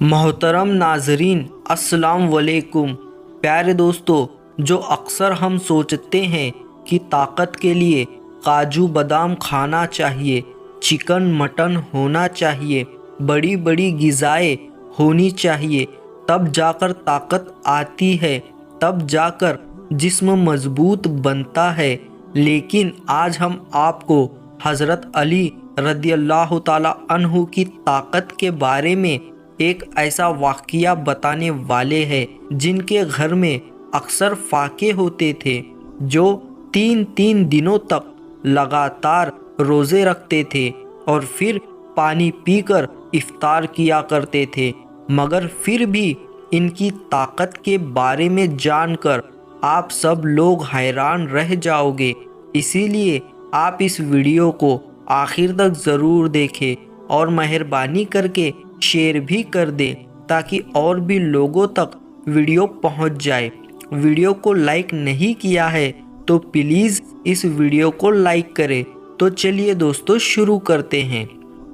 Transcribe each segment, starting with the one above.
محترم ناظرین، السلام علیکم۔ پیارے دوستو، جو اکثر ہم سوچتے ہیں کہ طاقت کے لیے کاجو بادام کھانا چاہیے، چکن مٹن ہونا چاہیے، بڑی بڑی غذائیں ہونی چاہیے، تب جا کر طاقت آتی ہے، تب جا کر جسم مضبوط بنتا ہے، لیکن آج ہم آپ کو حضرت علی رضی اللہ تعالیٰ عنہ کی طاقت کے بارے میں ایک ایسا واقعہ بتانے والے ہیں جن کے گھر میں اکثر فاقے ہوتے تھے، جو 3 دنوں تک لگاتار روزے رکھتے تھے اور پھر پانی پی کر افطار کیا کرتے تھے، مگر پھر بھی ان کی طاقت کے بارے میں جان کر آپ سب لوگ حیران رہ جاؤ گے۔ اسی لیے آپ اس ویڈیو کو آخر تک ضرور دیکھیں اور مہربانی کر کے شیئر بھی کر دیں تاکہ اور بھی لوگوں تک ویڈیو پہنچ جائے۔ ویڈیو کو لائک نہیں کیا ہے تو پلیز اس ویڈیو کو لائک کریں۔ تو چلیے دوستو شروع کرتے ہیں۔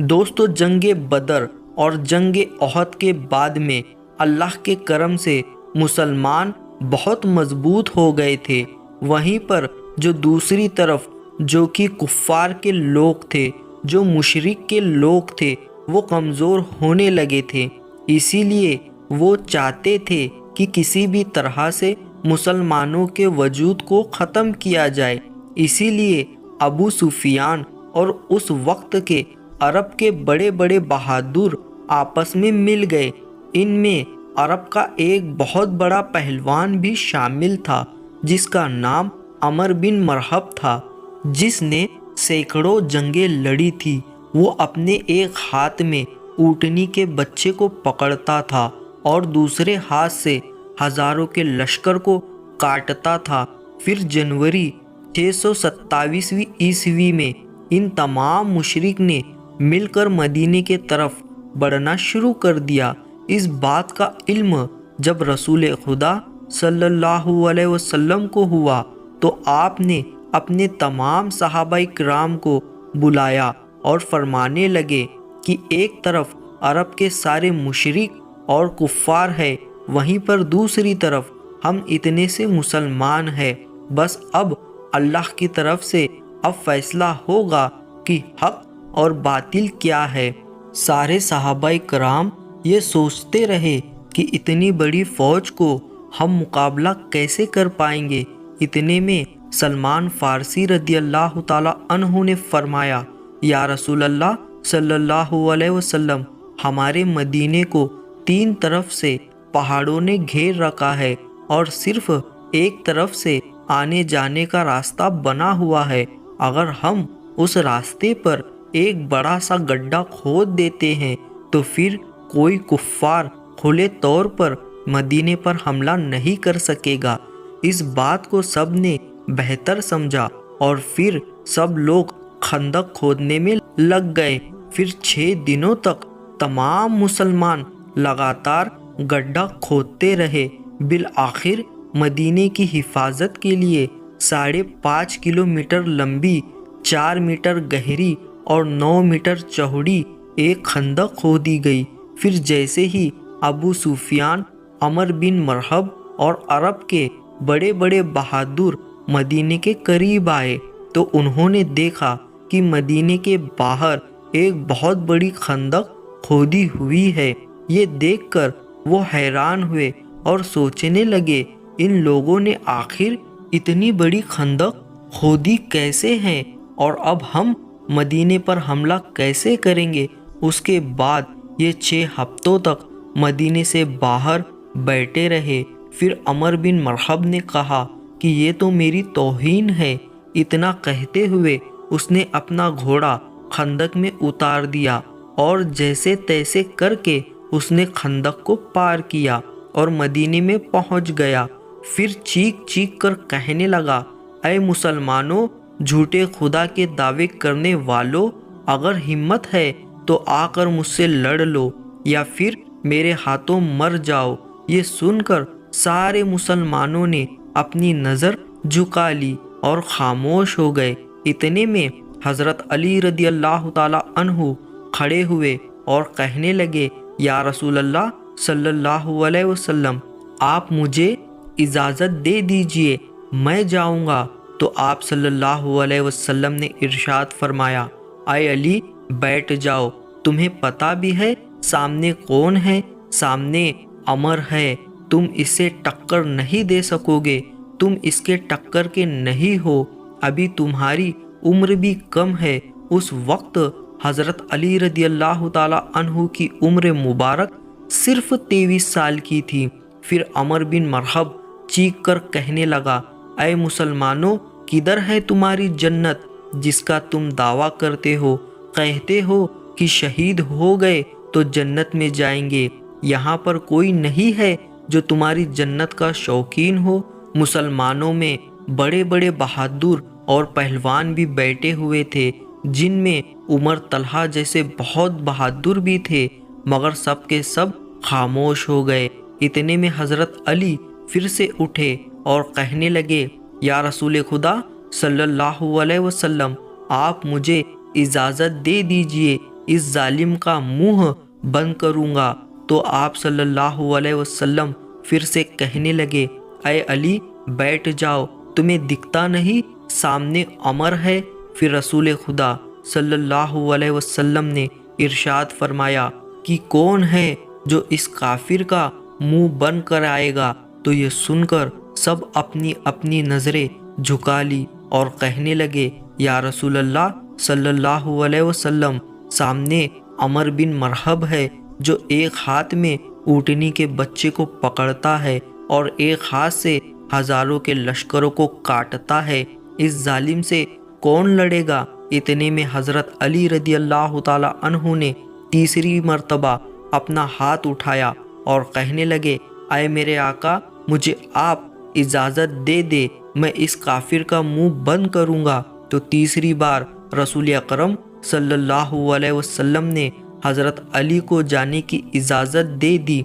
دوستو، جنگ بدر اور جنگ احد کے بعد میں اللہ کے کرم سے مسلمان بہت مضبوط ہو گئے تھے، وہیں پر جو دوسری طرف جو کہ کفار کے لوگ تھے، جو مشرک کے لوگ تھے، وہ کمزور ہونے لگے تھے۔ اسی لیے وہ چاہتے تھے کہ کسی بھی طرح سے مسلمانوں کے وجود کو ختم کیا جائے۔ اسی لیے ابو سفیان اور اس وقت کے عرب کے بڑے بڑے بہادر آپس میں مل گئے۔ ان میں عرب کا ایک بہت بڑا پہلوان بھی شامل تھا جس کا نام عمر بن مرحب تھا، جس نے سینکڑوں جنگیں لڑی تھی۔ وہ اپنے ایک ہاتھ میں اونٹنی کے بچے کو پکڑتا تھا اور دوسرے ہاتھ سے ہزاروں کے لشکر کو کاٹتا تھا۔ پھر جنوری 627 عیسوی میں ان تمام مشرک نے مل کر مدینے کے طرف بڑھنا شروع کر دیا۔ اس بات کا علم جب رسول خدا صلی اللہ علیہ وسلم کو ہوا تو آپ نے اپنے تمام صحابہ کرام کو بلایا اور فرمانے لگے کہ ایک طرف عرب کے سارے مشرک اور کفار ہے، وہیں پر دوسری طرف ہم اتنے سے مسلمان ہیں، بس اب اللہ کی طرف سے اب فیصلہ ہوگا کہ حق اور باطل کیا ہے۔ سارے صحابہ کرام یہ سوچتے رہے کہ اتنی بڑی فوج کو ہم مقابلہ کیسے کر پائیں گے۔ اتنے میں سلمان فارسی رضی اللہ تعالیٰ عنہ نے فرمایا، یا رسول اللہ صلی اللہ علیہ وسلم، ہمارے مدینے کو 3 طرف سے پہاڑوں نے گھیر رکھا ہے اور صرف ایک طرف سے آنے جانے کا راستہ بنا ہوا ہے۔ اگر ہم اس راستے پر ایک بڑا سا گڈھا کھود دیتے ہیں تو پھر کوئی کفار کھلے طور پر مدینے پر حملہ نہیں کر سکے گا۔ اس بات کو سب نے بہتر سمجھا اور پھر سب لوگ خندق کھودنے میں لگ گئے۔ پھر 6 دنوں تک تمام مسلمان لگاتار گڈھا کھودتے رہے۔ بالآخر مدینے کی حفاظت کے لیے 5.5 کلومیٹر لمبی، 4 میٹر گہری اور 9 میٹر چوڑی ایک خندق کھودی گئی۔ پھر جیسے ہی ابو سفیان، عمر بن مرحب اور عرب کے بڑے بڑے بہادر مدینے کے قریب آئے تو انہوں نے دیکھا کہ مدینے کے باہر ایک بہت بڑی خندق کھودی ہوئی ہے۔ یہ دیکھ کر وہ حیران ہوئے اور سوچنے لگے، ان لوگوں نے آخر اتنی بڑی خندق کھودی کیسے ہیں اور اب ہم مدینے پر حملہ کیسے کریں گے؟ اس کے بعد یہ 6 ہفتوں تک مدینے سے باہر بیٹھے رہے۔ پھر عمر بن مرحب نے کہا کہ یہ تو میری توہین ہے۔ اتنا کہتے ہوئے اس نے اپنا گھوڑا خندق میں اتار دیا اور جیسے تیسے کر کے اس نے خندق کو پار کیا اور مدینے میں پہنچ گیا۔ پھر چیخ چیخ کر کہنے لگا، اے مسلمانوں، جھوٹے خدا کے دعوے کرنے والوں، اگر ہمت ہے تو آ کر مجھ سے لڑ لو یا پھر میرے ہاتھوں مر جاؤ۔ یہ سن کر سارے مسلمانوں نے اپنی نظر جھکا لی اور خاموش ہو گئے۔ اتنے میں حضرت علی رضی اللہ تعالی عنہ کھڑے ہوئے اور کہنے لگے، یا رسول اللہ صلی اللہ علیہ وسلم، آپ مجھے اجازت دے دیجئے، میں جاؤں گا۔ تو آپ صلی اللہ علیہ وسلم نے ارشاد فرمایا، اے علی بیٹھ جاؤ، تمہیں پتہ بھی ہے سامنے کون ہے؟ سامنے عمر ہے، تم اسے ٹکر نہیں دے سکو گے، تم اس کے ٹکر کے نہیں ہو، ابھی تمہاری عمر بھی کم ہے۔ اس وقت حضرت علی رضی اللہ تعالی عنہ کی عمر مبارک صرف 23 سال کی تھی۔ پھر عمر بن مرحب چیخ کر کہنے لگا، اے مسلمانوں، کدھر ہے تمہاری جنت جس کا تم دعویٰ کرتے ہو؟ کہتے ہو کہ شہید ہو گئے تو جنت میں جائیں گے، یہاں پر کوئی نہیں ہے جو تمہاری جنت کا شوقین ہو؟ مسلمانوں میں بڑے بڑے بہادر اور پہلوان بھی بیٹھے ہوئے تھے، جن میں عمر طلحہ جیسے بہت بہادر بھی تھے، مگر سب کے سب خاموش ہو گئے۔ اتنے میں حضرت علی پھر سے اٹھے اور کہنے لگے، یا رسول خدا صلی اللہ علیہ وسلم، آپ مجھے اجازت دے دیجئے، اس ظالم کا منہ بند کروں گا۔ تو آپ صلی اللہ علیہ وسلم پھر سے کہنے لگے، اے علی بیٹھ جاؤ، تمہیں دکھتا نہیں سامنے عمر ہے؟ پھر رسول خدا صلی اللہ علیہ وسلم نے ارشاد فرمایا کہ کون ہے جو اس کافر کا منہ بند کرائے گا؟ تو یہ سن کر سب اپنی اپنی نظریں جھکا لی اور کہنے لگے، یا رسول اللہ صلی اللہ علیہ وسلم، سامنے عمر بن مرحب ہے جو ایک ہاتھ میں اونٹنی کے بچے کو پکڑتا ہے اور ایک ہاتھ سے ہزاروں کے لشکروں کو کاٹتا ہے، اس ظالم سے کون لڑے گا؟ اتنے میں حضرت علی رضی اللہ تعالی عنہ نے تیسری مرتبہ اپنا ہاتھ اٹھایا اور کہنے لگے، اے میرے آقا، مجھے آپ اجازت دے دے، میں اس کافر کا منہ بند کروں گا۔ تو تیسری بار رسول اکرم صلی اللہ علیہ وسلم نے حضرت علی کو جانے کی اجازت دے دی۔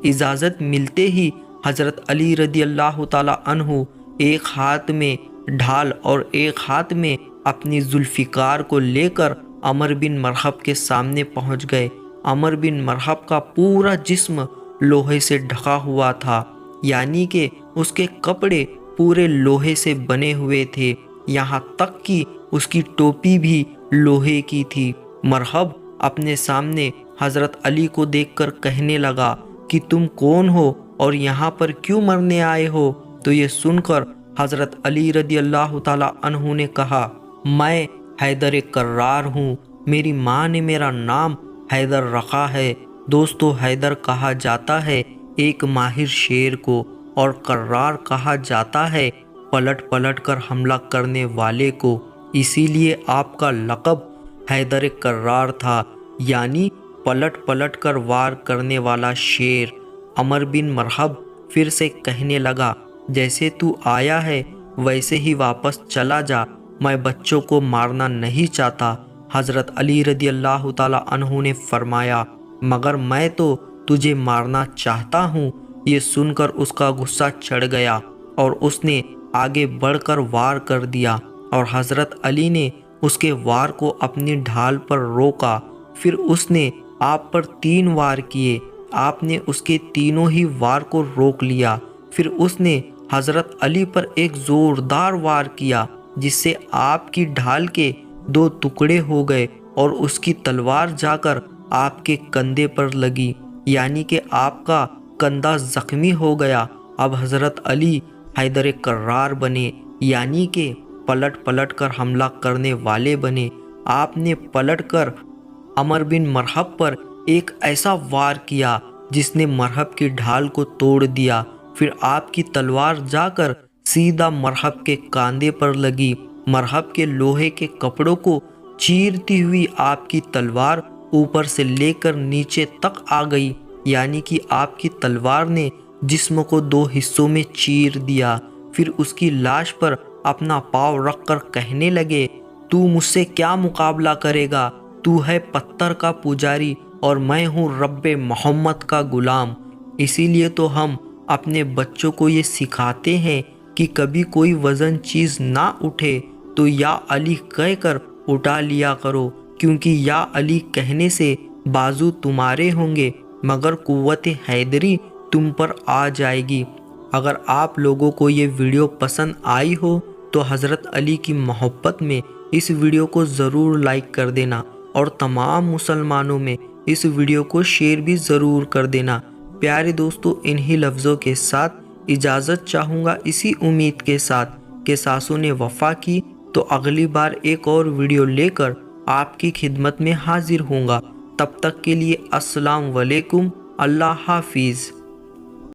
اجازت ملتے ہی حضرت علی رضی اللہ تعالی عنہ ایک ہاتھ میں ڈھال اور ایک ہاتھ میں اپنی ذوالفقار کو لے کر عمر بن مرحب کے سامنے پہنچ گئے۔ عمر بن مرحب کا پورا جسم لوہے سے ڈھکا ہوا تھا، یعنی کہ اس کے کپڑے پورے لوہے سے بنے ہوئے تھے، یہاں تک کہ اس کی ٹوپی بھی لوہے کی تھی۔ مرحب اپنے سامنے حضرت علی کو دیکھ کر کہنے لگا کہ تم کون ہو اور یہاں پر کیوں مرنے آئے ہو؟ تو یہ سن کر حضرت علی رضی اللہ تعالی عنہ نے کہا، میں حیدر کرار ہوں، میری ماں نے میرا نام حیدر رکھا ہے۔ دوستو، حیدر کہا جاتا ہے ایک ماہر شیر کو، اور کرار کہا جاتا ہے پلٹ پلٹ کر حملہ کرنے والے کو، اسی لیے آپ کا لقب حیدر کرار تھا، یعنی پلٹ پلٹ کر وار کرنے والا شیر۔ عمر بن مرحب پھر سے کہنے لگا، جیسے تو آیا ہے ویسے ہی واپس چلا جا، میں بچوں کو مارنا نہیں چاہتا۔ حضرت علی رضی اللہ تعالی عنہ نے فرمایا، مگر میں تو تجھے مارنا چاہتا ہوں۔ یہ سن کر اس کا غصہ چڑھ گیا اور اس نے آگے بڑھ کر وار کر دیا، اور حضرت علی نے اس کے وار کو اپنی ڈھال پر روکا۔ پھر اس نے آپ پر 3 وار کیے، آپ نے اس کے تینوں ہی وار کو روک لیا۔ پھر اس نے حضرت علی پر ایک زوردار وار کیا، جس سے آپ کی ڈھال کے 2 ٹکڑے ہو گئے اور اس کی تلوار جا کر آپ کے کندھے پر لگی، یعنی کہ آپ کا کندھا زخمی ہو گیا۔ اب حضرت علی حیدر کرار بنے، یعنی کہ پلٹ پلٹ کر حملہ کرنے والے بنے۔ آپ نے پلٹ کر عمر بن مرحب پر ایک ایسا وار کیا جس نے مرحب کی ڈھال کو توڑ دیا۔ پھر آپ کی تلوار جا کر سیدھا مرحب کے کاندھے پر لگی۔ مرحب کے لوہے کے کپڑوں کو چیرتی ہوئی آپ کی تلوار اوپر سے لے کر نیچے تک آ گئی، یعنی کہ آپ کی تلوار نے جسم کو 2 حصوں میں چیر دیا۔ پھر اس کی لاش پر اپنا پاؤں رکھ کر کہنے لگے، تو مجھ سے کیا مقابلہ کرے گا؟ تو ہے پتھر کا پجاری اور میں ہوں رب محمد کا غلام۔ اسی لیے تو ہم اپنے بچوں کو یہ سکھاتے ہیں کہ کبھی کوئی وزن چیز نہ اٹھے، تو یا علی کہہ کر اٹھا لیا کرو، کیونکہ یا علی کہنے سے بازو تمہارے ہوں گے مگر قوت حیدری تم پر آ جائے گی۔ اگر آپ لوگوں کو یہ ویڈیو پسند آئی ہو تو حضرت علی کی محبت میں اس ویڈیو کو ضرور لائک کر دینا، اور تمام مسلمانوں میں اس ویڈیو کو شیئر بھی ضرور کر دینا۔ پیارے دوستو، انہی لفظوں کے ساتھ اجازت چاہوں گا، اسی امید کے ساتھ کہ ساسوں نے وفا کی، تو اگلی بار ایک اور ویڈیو لے کر آپ کی خدمت میں حاضر ہوں گا۔ تب تک کے لیے السلام علیکم، اللہ حافظ۔